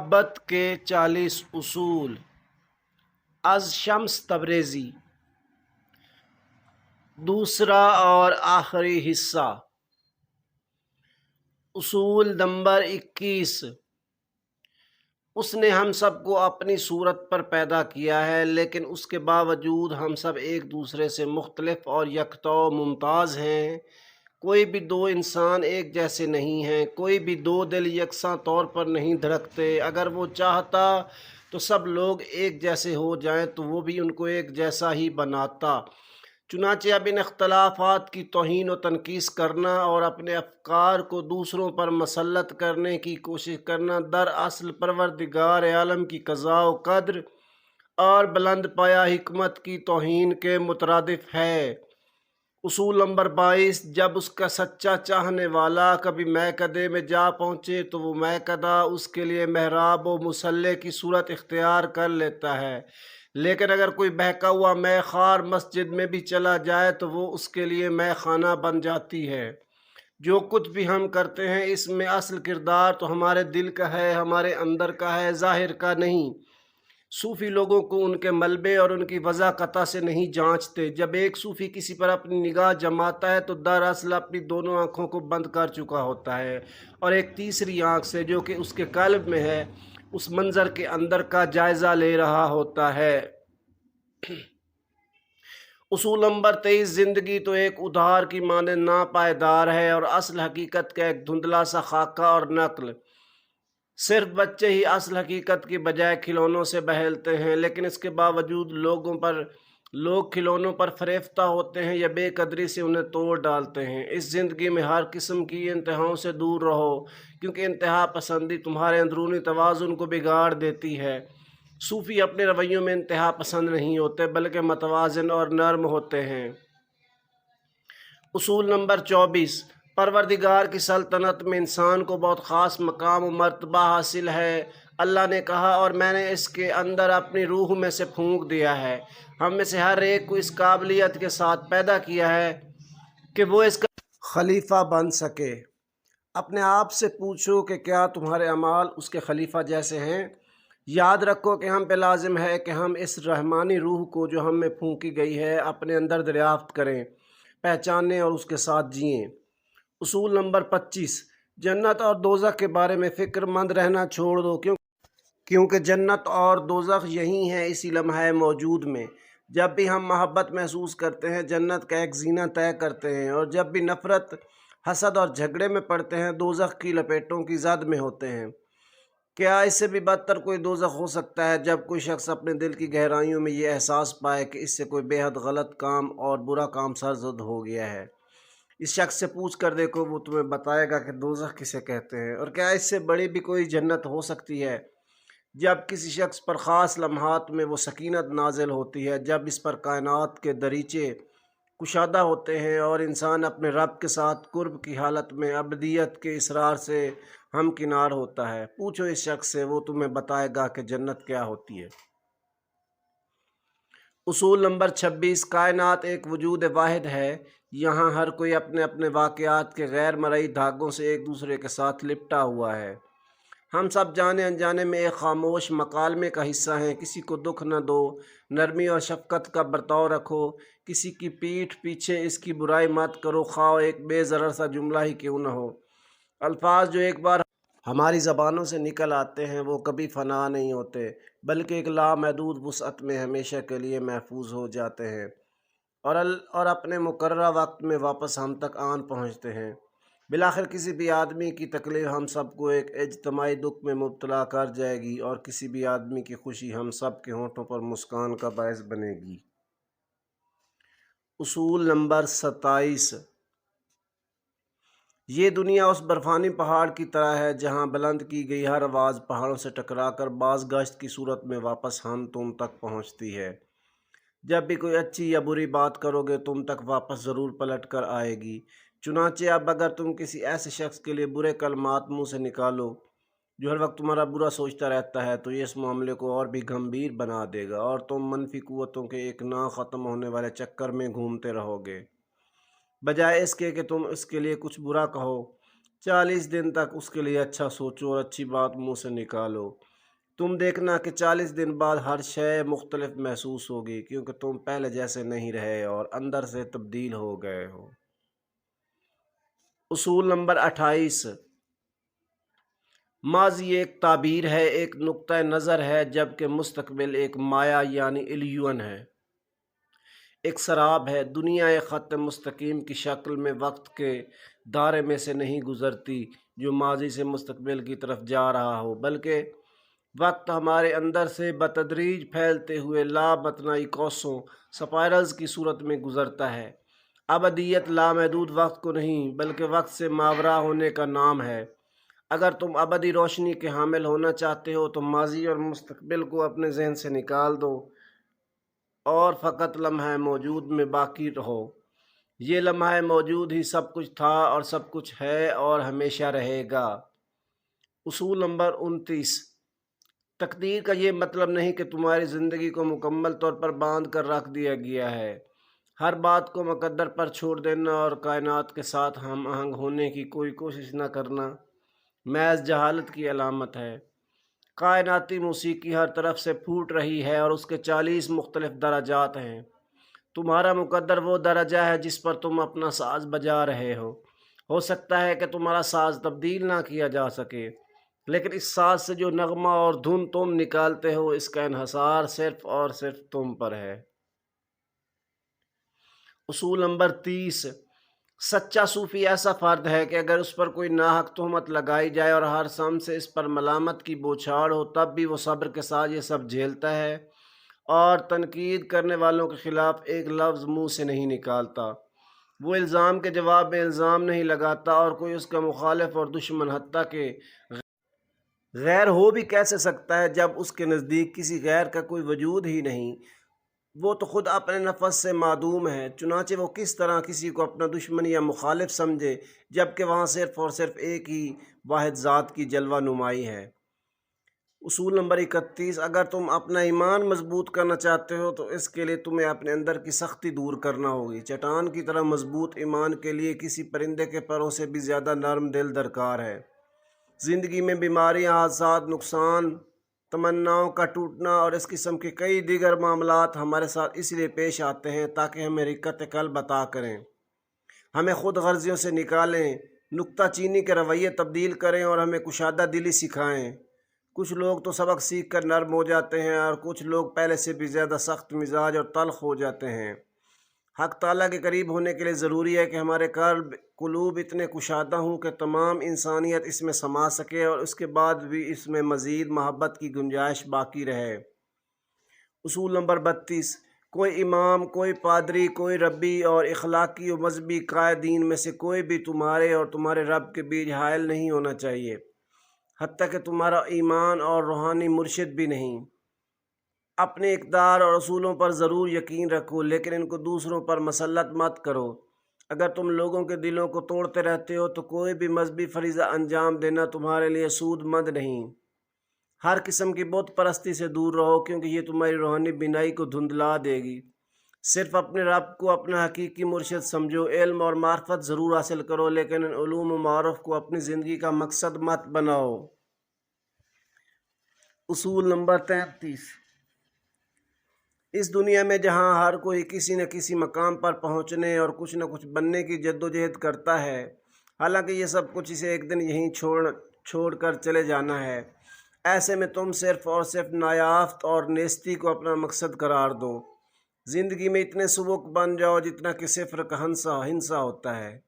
محبت کے 40 اصول از شمس تبریزی۔ دوسرا اور آخری حصہ، اصول نمبر 21۔ اس نے ہم سب کو اپنی صورت پر پیدا کیا ہے، لیکن اس کے باوجود ہم سب ایک دوسرے سے مختلف اور یکتا و ممتاز ہیں۔ کوئی بھی دو انسان ایک جیسے نہیں ہیں، کوئی بھی دو دل یکساں طور پر نہیں دھڑکتے۔ اگر وہ چاہتا تو سب لوگ ایک جیسے ہو جائیں تو وہ بھی ان کو ایک جیسا ہی بناتا۔ چنانچہ اب ان اختلافات کی توہین و تنقیص کرنا اور اپنے افکار کو دوسروں پر مسلط کرنے کی کوشش کرنا دراصل پروردگار عالم کی قضاء و قدر اور بلند پایہ حکمت کی توہین کے مترادف ہے۔ اصول نمبر 22۔ جب اس کا سچا چاہنے والا کبھی میکدے میں جا پہنچے تو وہ میکدہ اس کے لیے محراب و مصلی کی صورت اختیار کر لیتا ہے، لیکن اگر کوئی بہکا ہوا مے خوار مسجد میں بھی چلا جائے تو وہ اس کے لیے مے خانہ بن جاتی ہے۔ جو کچھ بھی ہم کرتے ہیں اس میں اصل کردار تو ہمارے دل کا ہے، ہمارے اندر کا ہے، ظاہر کا نہیں۔ صوفی لوگوں کو ان کے ملبے اور ان کی وضاحت سے نہیں جانچتے۔ جب ایک صوفی کسی پر اپنی نگاہ جماتا ہے تو دراصل اپنی دونوں آنکھوں کو بند کر چکا ہوتا ہے، اور ایک تیسری آنکھ سے جو کہ اس کے قلب میں ہے اس منظر کے اندر کا جائزہ لے رہا ہوتا ہے۔ اصول نمبر 23۔ زندگی تو ایک ادھار کی مانند ناپائیدار ہے اور اصل حقیقت کا ایک دھندلا سا خاکہ اور نقل۔ صرف بچے ہی اصل حقیقت کی بجائے کھلونوں سے بہلتے ہیں، لیکن اس کے باوجود لوگ کھلونوں پر فریفتہ ہوتے ہیں یا بے قدری سے انہیں توڑ ڈالتے ہیں۔ اس زندگی میں ہر قسم کی انتہاؤں سے دور رہو، کیونکہ انتہا پسندی تمہارے اندرونی توازن کو بگاڑ دیتی ہے۔ صوفی اپنے رویوں میں انتہا پسند نہیں ہوتے بلکہ متوازن اور نرم ہوتے ہیں۔ اصول نمبر 24۔ پروردگار کی سلطنت میں انسان کو بہت خاص مقام و مرتبہ حاصل ہے۔ اللہ نے کہا، اور میں نے اس کے اندر اپنی روح میں سے پھونک دیا ہے۔ ہم میں سے ہر ایک کو اس قابلیت کے ساتھ پیدا کیا ہے کہ وہ اس کا خلیفہ بن سکے۔ اپنے آپ سے پوچھو کہ کیا تمہارے اعمال اس کے خلیفہ جیسے ہیں؟ یاد رکھو کہ ہم پہ لازم ہے کہ ہم اس رحمانی روح کو جو ہم میں پھونکی گئی ہے اپنے اندر دریافت کریں، پہچانیں اور اس کے ساتھ جئیں۔ اصول نمبر 25۔ جنت اور دوزخ کے بارے میں فکر مند رہنا چھوڑ دو، کیونکہ جنت اور دوزخ یہی ہیں اسی لمحہ موجود میں۔ جب بھی ہم محبت محسوس کرتے ہیں جنت کا ایک زینہ طے کرتے ہیں، اور جب بھی نفرت، حسد اور جھگڑے میں پڑتے ہیں دوزخ کی لپیٹوں کی زد میں ہوتے ہیں۔ کیا اس سے بھی بدتر کوئی دوزخ ہو سکتا ہے جب کوئی شخص اپنے دل کی گہرائیوں میں یہ احساس پائے کہ اس سے کوئی بے حد غلط کام اور برا کام سرزد ہو گیا ہے؟ اس شخص سے پوچھ کر دیکھو، وہ تمہیں بتائے گا کہ دوزخ کسے کہتے ہیں، اور کیا اس سے بڑی بھی کوئی جنت ہو سکتی ہے؟ جب کسی شخص پر خاص لمحات میں وہ سکینت نازل ہوتی ہے، جب اس پر کائنات کے دریچے کشادہ ہوتے ہیں اور انسان اپنے رب کے ساتھ قرب کی حالت میں ابدیت کے اصرار سے ہمکنار ہوتا ہے۔ پوچھو اس شخص سے، وہ تمہیں بتائے گا کہ جنت کیا ہوتی ہے۔ اصول نمبر 26۔ کائنات ایک وجود واحد ہے۔ یہاں ہر کوئی اپنے اپنے واقعات کے غیر مرئی دھاگوں سے ایک دوسرے کے ساتھ لپٹا ہوا ہے۔ ہم سب جانے انجانے میں ایک خاموش مکالمے کا حصہ ہیں۔ کسی کو دکھ نہ دو، نرمی اور شفقت کا برتاؤ رکھو، کسی کی پیٹھ پیچھے اس کی برائی مت کرو، خواہ ایک بے ضرر سا جملہ ہی کیوں نہ ہو۔ الفاظ جو ایک بار ہماری زبانوں سے نکل آتے ہیں وہ کبھی فنا نہیں ہوتے، بلکہ ایک لامحدود وسعت میں ہمیشہ کے لیے محفوظ ہو جاتے ہیں اور اپنے مقررہ وقت میں واپس ہم تک آن پہنچتے ہیں۔ بالآخر کسی بھی آدمی کی تکلیف ہم سب کو ایک اجتماعی دکھ میں مبتلا کر جائے گی، اور کسی بھی آدمی کی خوشی ہم سب کے ہونٹوں پر مسکان کا باعث بنے گی۔ اصول نمبر 27۔ یہ دنیا اس برفانی پہاڑ کی طرح ہے جہاں بلند کی گئی ہر آواز پہاڑوں سے ٹکرا کر باز گشت کی صورت میں واپس ہم تم تک پہنچتی ہے۔ جب بھی کوئی اچھی یا بری بات کرو گے تم تک واپس ضرور پلٹ کر آئے گی۔ چنانچہ اب اگر تم کسی ایسے شخص کے لیے برے کلمات منہ سے نکالو جو ہر وقت تمہارا برا سوچتا رہتا ہے تو یہ اس معاملے کو اور بھی گمبھیر بنا دے گا، اور تم منفی قوتوں کے ایک نہ ختم ہونے والے چکر میں گھومتے رہو گے، بجائے اس کے کہ تم اس کے لیے کچھ برا کہو۔ 40 دن تک اس کے لیے اچھا سوچو اور اچھی بات منہ سے نکالو۔ تم دیکھنا کہ 40 دن بعد ہر شے مختلف محسوس ہوگی، کیونکہ تم پہلے جیسے نہیں رہے اور اندر سے تبدیل ہو گئے ہو۔ اصول نمبر 28، ماضی ایک تعبیر ہے، ایک نقطہ نظر ہے، جبکہ مستقبل ایک مایا یعنی ایلیون ہے، ایک سراب ہے۔ دنیا ایک خط مستقیم کی شکل میں وقت کے دائرے میں سے نہیں گزرتی جو ماضی سے مستقبل کی طرف جا رہا ہو، بلکہ وقت ہمارے اندر سے بتدریج پھیلتے ہوئے لامتناہی کوسوں سپائرلز کی صورت میں گزرتا ہے۔ ابدیت لامحدود وقت کو نہیں بلکہ وقت سے ماورا ہونے کا نام ہے۔ اگر تم ابدی روشنی کے حامل ہونا چاہتے ہو تو ماضی اور مستقبل کو اپنے ذہن سے نکال دو اور فقط لمحہ موجود میں باقی رہو۔ یہ لمحہ موجود ہی سب کچھ تھا اور سب کچھ ہے اور ہمیشہ رہے گا۔ اصول نمبر 29، تقدیر کا یہ مطلب نہیں کہ تمہاری زندگی کو مکمل طور پر باندھ کر رکھ دیا گیا ہے۔ ہر بات کو مقدر پر چھوڑ دینا اور کائنات کے ساتھ ہم آہنگ ہونے کی کوئی کوشش نہ کرنا محض جہالت کی علامت ہے۔ کائناتی موسیقی ہر طرف سے پھوٹ رہی ہے اور اس کے 40 مختلف درجات ہیں۔ تمہارا مقدر وہ درجہ ہے جس پر تم اپنا ساز بجا رہے ہو سکتا ہے کہ تمہارا ساز تبدیل نہ کیا جا سکے، لیکن اس ساز سے جو نغمہ اور دھن تم نکالتے ہو اس کا انحصار صرف اور صرف تم پر ہے۔ اصول نمبر 30، سچا صوفی ایسا فرد ہے کہ اگر اس پر کوئی ناحق تہمت لگائی جائے اور ہر سم سے اس پر ملامت کی بوچھاڑ ہو تب بھی وہ صبر کے ساتھ یہ سب جھیلتا ہے اور تنقید کرنے والوں کے خلاف ایک لفظ منہ سے نہیں نکالتا۔ وہ الزام کے جواب میں الزام نہیں لگاتا اور کوئی اس کا مخالف اور دشمن حتیٰ کہ غیر ہو بھی کیسے سکتا ہے جب اس کے نزدیک کسی غیر کا کوئی وجود ہی نہیں۔ وہ تو خود اپنے نفس سے معدوم ہے، چنانچہ وہ کس طرح کسی کو اپنا دشمن یا مخالف سمجھے جبکہ وہاں صرف اور صرف ایک ہی واحد ذات کی جلوہ نمائی ہے۔ اصول نمبر 31، اگر تم اپنا ایمان مضبوط کرنا چاہتے ہو تو اس کے لیے تمہیں اپنے اندر کی سختی دور کرنا ہوگی۔ چٹان کی طرح مضبوط ایمان کے لیے کسی پرندے کے پروں سے بھی زیادہ نرم دل درکار ہے۔ زندگی میں بیماریاں، حادثات، نقصان، تمناؤں کا ٹوٹنا اور اس قسم کے کئی دیگر معاملات ہمارے ساتھ اس لیے پیش آتے ہیں تاکہ ہمیں رقت قلب عطا کریں، ہمیں خود غرضیوں سے نکالیں، نکتہ چینی کے رویے تبدیل کریں اور ہمیں کشادہ دلی سکھائیں۔ کچھ لوگ تو سبق سیکھ کر نرم ہو جاتے ہیں اور کچھ لوگ پہلے سے بھی زیادہ سخت مزاج اور تلخ ہو جاتے ہیں۔ حق تعالیٰ کے قریب ہونے کے لیے ضروری ہے کہ ہمارے قلوب اتنے کشادہ ہوں کہ تمام انسانیت اس میں سما سکے اور اس کے بعد بھی اس میں مزید محبت کی گنجائش باقی رہے۔ اصول نمبر 32، کوئی امام، کوئی پادری، کوئی ربی اور اخلاقی و مذہبی قائدین میں سے کوئی بھی تمہارے اور تمہارے رب کے بیچ حائل نہیں ہونا چاہیے، حتیٰ کہ تمہارا ایمان اور روحانی مرشد بھی نہیں۔ اپنے اقدار اور اصولوں پر ضرور یقین رکھو لیکن ان کو دوسروں پر مسلط مت کرو۔ اگر تم لوگوں کے دلوں کو توڑتے رہتے ہو تو کوئی بھی مذہبی فریضہ انجام دینا تمہارے لیے سود مند نہیں۔ ہر قسم کی بت پرستی سے دور رہو کیونکہ یہ تمہاری روحانی بینائی کو دھندلا دے گی۔ صرف اپنے رب کو اپنا حقیقی مرشد سمجھو۔ علم اور معرفت ضرور حاصل کرو لیکن ان علوم و معارف کو اپنی زندگی کا مقصد مت بناؤ۔ اصول نمبر 33، اس دنیا میں جہاں ہر کوئی کسی نہ کسی مقام پر پہنچنے اور کچھ نہ کچھ بننے کی جدوجہد کرتا ہے، حالانکہ یہ سب کچھ اسے ایک دن یہیں چھوڑ کر چلے جانا ہے، ایسے میں تم صرف اور صرف نایافت اور نیستی کو اپنا مقصد قرار دو۔ زندگی میں اتنے سبک بن جاؤ جتنا کہ صفر کا ہنسا ہوتا ہے۔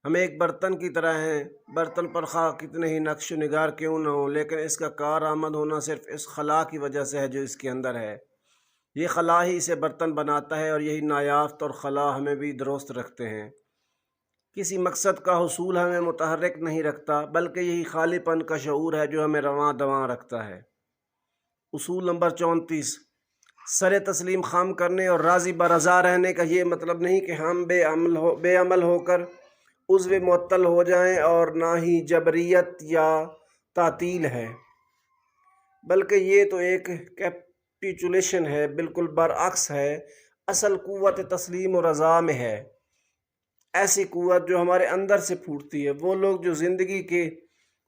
ہم ایک برتن کی طرح ہیں، برتن پر خواہ کتنے ہی نقش و نگار کیوں نہ ہو لیکن اس کا کارآمد ہونا صرف اس خلا کی وجہ سے ہے جو اس کے اندر ہے۔ یہ خلا ہی اسے برتن بناتا ہے اور یہی نایافت اور خلا ہمیں بھی درست رکھتے ہیں۔ کسی مقصد کا حصول ہمیں متحرک نہیں رکھتا بلکہ یہی خالی پن کا شعور ہے جو ہمیں رواں دواں رکھتا ہے۔ اصول نمبر 34، سر تسلیم خم کرنے اور راضی برضا رہنے کا یہ مطلب نہیں کہ ہم بے عمل ہو کر عضو معطل ہو جائیں اور نہ ہی جبریت یا تعطیل ہے، بلکہ یہ تو ایک کیپیچولیشن ہے، بالکل برعکس ہے۔ اصل قوت تسلیم و رضا میں ہے، ایسی قوت جو ہمارے اندر سے پھوٹتی ہے۔ وہ لوگ جو زندگی کے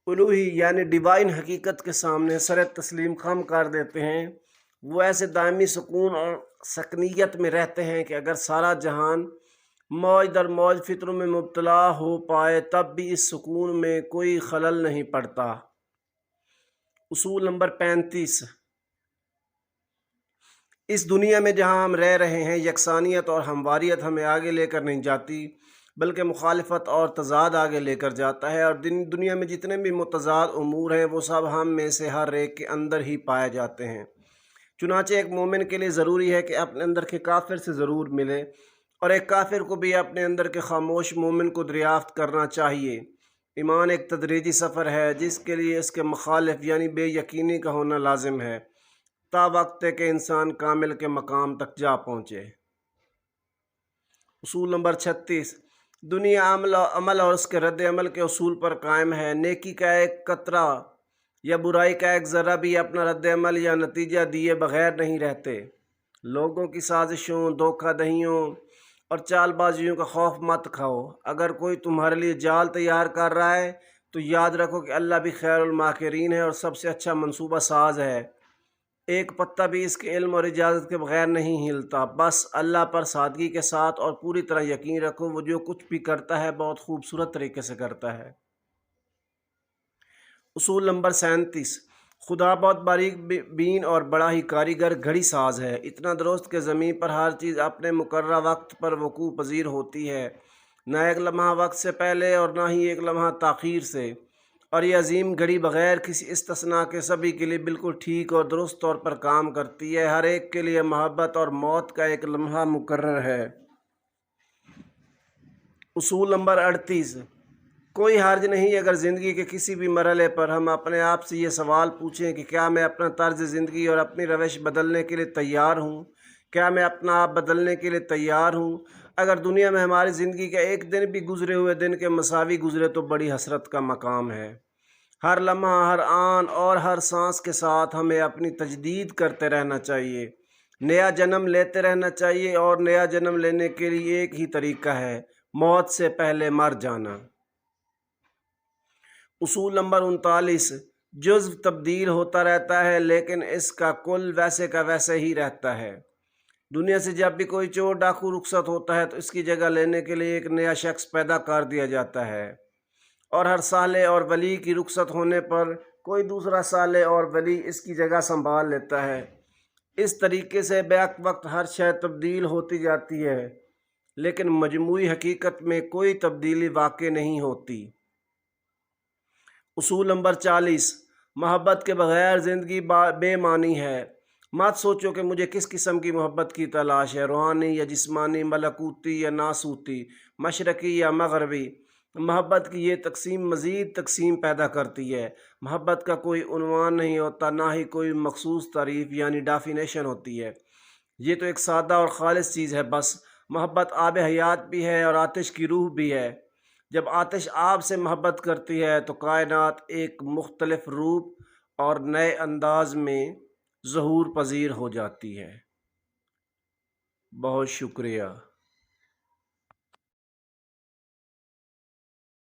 الوہی یعنی ڈیوائن حقیقت کے سامنے سر تسلیم خم کر دیتے ہیں، وہ ایسے دائمی سکون اور سکنیت میں رہتے ہیں کہ اگر سارا جہان موج در موج فطروں میں مبتلا ہو پائے تب بھی اس سکون میں کوئی خلل نہیں پڑتا۔ اصول نمبر 35، اس دنیا میں جہاں ہم رہ رہے ہیں یکسانیت اور ہمواریت ہمیں آگے لے کر نہیں جاتی بلکہ مخالفت اور تضاد آگے لے کر جاتا ہے، اور دنیا میں جتنے بھی متضاد امور ہیں وہ سب ہم میں سے ہر ایک کے اندر ہی پائے جاتے ہیں۔ چنانچہ ایک مومن کے لیے ضروری ہے کہ اپنے اندر کے کافر سے ضرور ملے، اور ایک کافر کو بھی اپنے اندر کے خاموش مومن کو دریافت کرنا چاہیے۔ ایمان ایک تدریجی سفر ہے جس کے لیے اس کے مخالف یعنی بے یقینی کا ہونا لازم ہے تا وقت ہے کہ انسان کامل کے مقام تک جا پہنچے۔ اصول نمبر 36، دنیا عمل اور اس کے رد عمل کے اصول پر قائم ہے۔ نیکی کا ایک قطرہ یا برائی کا ایک ذرہ بھی اپنا رد عمل یا نتیجہ دیے بغیر نہیں رہتے۔ لوگوں کی سازشوں، دھوکہ دہیوں اور چال بازیوں کا خوف مت کھاؤ۔ اگر کوئی تمہارے لیے جال تیار کر رہا ہے تو یاد رکھو کہ اللہ بھی خیر الماکرین ہے اور سب سے اچھا منصوبہ ساز ہے۔ ایک پتہ بھی اس کے علم اور اجازت کے بغیر نہیں ہلتا۔ بس اللہ پر سادگی کے ساتھ اور پوری طرح یقین رکھو، وہ جو کچھ بھی کرتا ہے بہت خوبصورت طریقے سے کرتا ہے۔ اصول نمبر 37، خدا بہت باریک بین اور بڑا ہی کاریگر گھڑی ساز ہے، اتنا درست کہ زمین پر ہر چیز اپنے مقررہ وقت پر وقوع پذیر ہوتی ہے، نہ ایک لمحہ وقت سے پہلے اور نہ ہی ایک لمحہ تاخیر سے، اور یہ عظیم گھڑی بغیر کسی استثناء کے سبھی کے لیے بالکل ٹھیک اور درست طور پر کام کرتی ہے۔ ہر ایک کے لیے محبت اور موت کا ایک لمحہ مقرر ہے۔ اصول نمبر 38، کوئی حرج نہیں اگر زندگی کے کسی بھی مرحلے پر ہم اپنے آپ سے یہ سوال پوچھیں کہ کیا میں اپنا طرز زندگی اور اپنی روش بدلنے کے لیے تیار ہوں؟ کیا میں اپنا آپ بدلنے کے لیے تیار ہوں؟ اگر دنیا میں ہماری زندگی کا ایک دن بھی گزرے ہوئے دن کے مساوی گزرے تو بڑی حسرت کا مقام ہے۔ ہر لمحہ، ہر آن اور ہر سانس کے ساتھ ہمیں اپنی تجدید کرتے رہنا چاہیے، نیا جنم لیتے رہنا چاہیے، اور نیا جنم لینے کے لیے ایک ہی طریقہ ہے، موت سے پہلے مر جانا۔ اصول نمبر 39، جزو تبدیل ہوتا رہتا ہے لیکن اس کا کل ویسے کا ویسے ہی رہتا ہے۔ دنیا سے جب بھی کوئی چور ڈاکو رخصت ہوتا ہے تو اس کی جگہ لینے کے لیے ایک نیا شخص پیدا کر دیا جاتا ہے، اور ہر صالح اور ولی کی رخصت ہونے پر کوئی دوسرا صالح اور ولی اس کی جگہ سنبھال لیتا ہے۔ اس طریقے سے بیک وقت ہر شے تبدیل ہوتی جاتی ہے لیکن مجموعی حقیقت میں کوئی تبدیلی واقع نہیں ہوتی۔ اصول نمبر 40، محبت کے بغیر زندگی بے معنی ہے۔ مت سوچو کہ مجھے کس قسم کی محبت کی تلاش ہے، روحانی یا جسمانی، ملکوتی یا ناسوتی، مشرقی یا مغربی۔ محبت کی یہ تقسیم مزید تقسیم پیدا کرتی ہے۔ محبت کا کوئی عنوان نہیں ہوتا، نہ ہی کوئی مخصوص تعریف یعنی ڈیفینیشن ہوتی ہے۔ یہ تو ایک سادہ اور خالص چیز ہے بس۔ محبت آب حیات بھی ہے اور آتش کی روح بھی ہے۔ جب آتش آب سے محبت کرتی ہے تو کائنات ایک مختلف روپ اور نئے انداز میں ظہور پذیر ہو جاتی ہے۔ بہت شکریہ۔